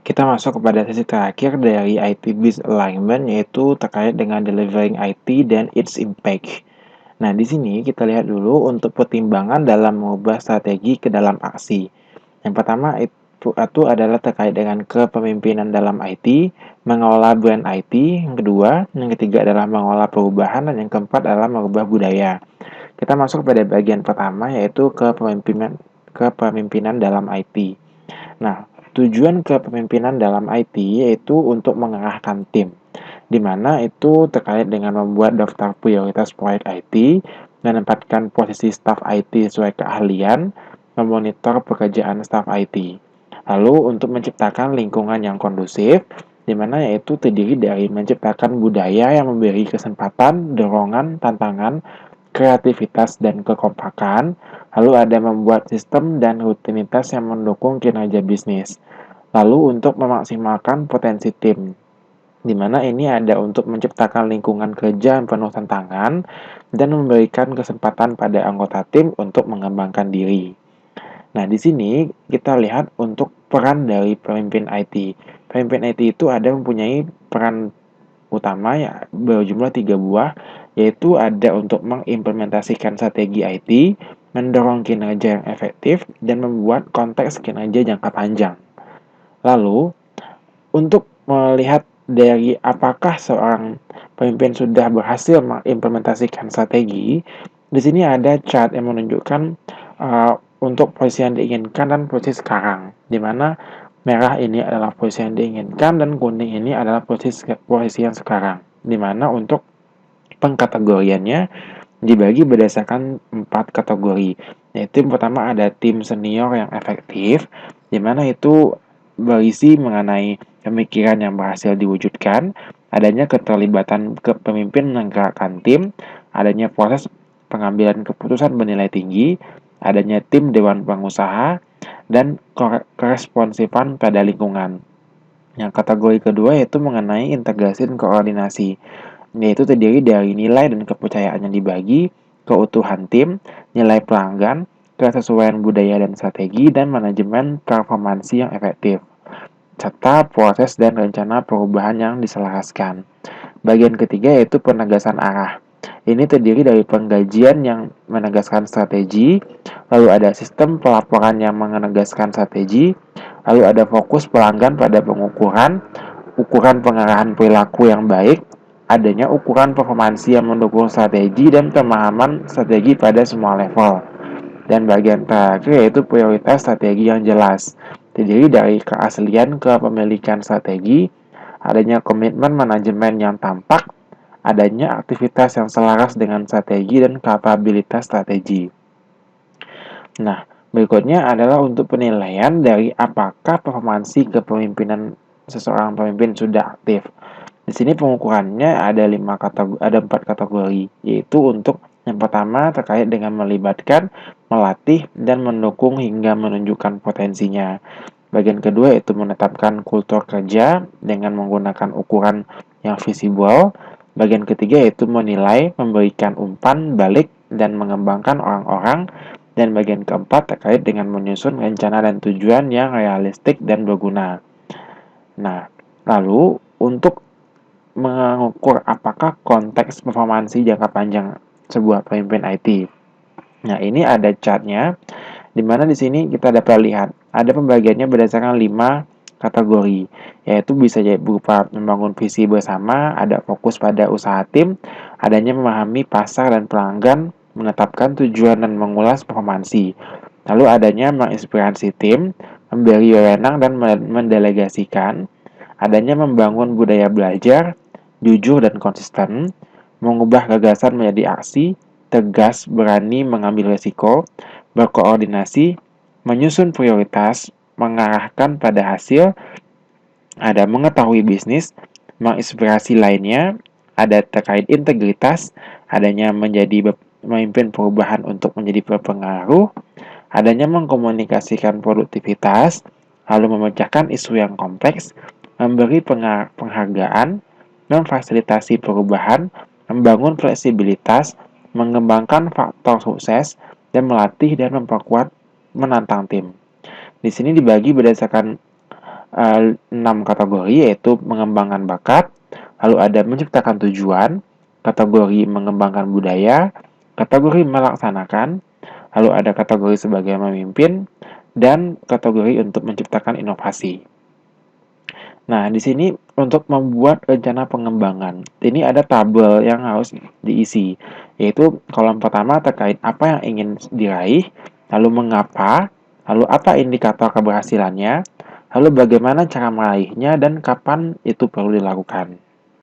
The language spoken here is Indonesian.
Kita masuk kepada sesi terakhir dari IT Biz Alignment, yaitu terkait dengan delivering IT dan its impact. Nah, di sini kita lihat dulu untuk pertimbangan dalam mengubah strategi ke dalam aksi. Yang pertama itu adalah terkait dengan kepemimpinan dalam IT, mengelola brand IT. Yang ketiga adalah mengelola perubahan, dan yang keempat adalah mengubah budaya. Kita masuk pada bagian pertama, yaitu kepemimpinan dalam IT. Nah, tujuan kepemimpinan dalam IT yaitu untuk mengarahkan tim, di mana itu terkait dengan membuat daftar prioritas proyek IT, menempatkan posisi staf IT sesuai keahlian, memonitor pekerjaan staf IT. Lalu untuk menciptakan lingkungan yang kondusif, di mana yaitu terdiri dari menciptakan budaya yang memberi kesempatan, dorongan, tantangan, kreativitas, dan kekompakan. Lalu ada membuat sistem dan rutinitas yang mendukung kinerja bisnis. Lalu untuk memaksimalkan potensi tim, di mana ini ada untuk menciptakan lingkungan kerja yang penuh tantangan dan memberikan kesempatan pada anggota tim untuk mengembangkan diri. Nah, di sini kita lihat untuk peran dari pemimpin IT. Pemimpin IT itu ada mempunyai peran utama ya berjumlah 3 buah, yaitu ada untuk mengimplementasikan strategi IT, mendorong kinerja yang efektif, dan membuat konteks kinerja jangka panjang. Lalu, untuk melihat dari apakah seorang pemimpin sudah berhasil mengimplementasikan strategi, di sini ada chart yang menunjukkan untuk posisi yang diinginkan dan posisi sekarang, di mana merah ini adalah posisi yang diinginkan dan kuning ini adalah posisi yang sekarang, di mana untuk pengkategoriannya dibagi berdasarkan 4 kategori, yaitu yang pertama ada tim senior yang efektif, di mana itu berisi mengenai pemikiran yang berhasil diwujudkan, adanya keterlibatan kepemimpin menggerakkan tim, adanya proses pengambilan keputusan bernilai tinggi, adanya tim dewan pengusaha, dan koresponsifan pada lingkungan. Yang kategori kedua yaitu mengenai integrasi dan koordinasi, yaitu terdiri dari nilai dan kepercayaan yang dibagi, keutuhan tim, nilai pelanggan, kesesuaian budaya dan strategi, dan manajemen performansi yang efektif, serta proses dan rencana perubahan yang diselaraskan. Bagian ketiga yaitu penegasan arah. Ini terdiri dari penggajian yang menegaskan strategi, lalu ada sistem pelaporan yang menegaskan strategi, lalu ada fokus pelanggan pada pengukuran, ukuran pengarahan perilaku yang baik, adanya ukuran performansi yang mendukung strategi, dan pemahaman strategi pada semua level. Dan bagian terakhir yaitu prioritas strategi yang jelas, terdiri dari keaslian kepemilikan strategi, adanya komitmen manajemen yang tampak, adanya aktivitas yang selaras dengan strategi, dan kapabilitas strategi. Nah, berikutnya adalah untuk penilaian dari apakah performansi kepemimpinan seseorang pemimpin sudah aktif. Di sini pengukurannya ada 4 kategori, yaitu untuk yang pertama terkait dengan melibatkan, melatih, dan mendukung hingga menunjukkan potensinya. Bagian kedua yaitu menetapkan kultur kerja dengan menggunakan ukuran yang visible. Bagian ketiga yaitu menilai, memberikan umpan balik, dan mengembangkan orang-orang. Dan bagian keempat terkait dengan menyusun rencana dan tujuan yang realistik dan berguna. Nah, lalu untuk mengukur apakah konteks performansi jangka panjang sebuah pemimpin IT. Nah, ini ada chartnya, di mana di sini kita dapat lihat ada pembagiannya berdasarkan 5 kategori, yaitu bisa berupa membangun visi bersama, ada fokus pada usaha tim, adanya memahami pasar dan pelanggan, menetapkan tujuan dan mengulas performansi. Lalu adanya menginspirasi tim, memberi wewenang dan mendelegasikan, adanya membangun budaya belajar, jujur dan konsisten, mengubah gagasan menjadi aksi, tegas, berani mengambil risiko, berkoordinasi, menyusun prioritas, mengarahkan pada hasil, ada mengetahui bisnis, menginspirasi lainnya, ada terkait integritas, adanya menjadi memimpin perubahan untuk menjadi berpengaruh, adanya mengkomunikasikan produktivitas, lalu memecahkan isu yang kompleks, memberi penghargaan, memfasilitasi perubahan, membangun fleksibilitas, mengembangkan faktor sukses, dan melatih dan memperkuat menantang tim. Di sini dibagi berdasarkan 6 kategori, yaitu mengembangkan bakat, lalu ada menciptakan tujuan, kategori mengembangkan budaya, kategori melaksanakan, lalu ada kategori sebagai memimpin, dan kategori untuk menciptakan inovasi. Nah, di sini untuk membuat rencana pengembangan, ini ada tabel yang harus diisi, yaitu kolom pertama terkait apa yang ingin diraih, lalu mengapa, lalu apa indikator keberhasilannya, lalu bagaimana cara meraihnya, dan kapan itu perlu dilakukan.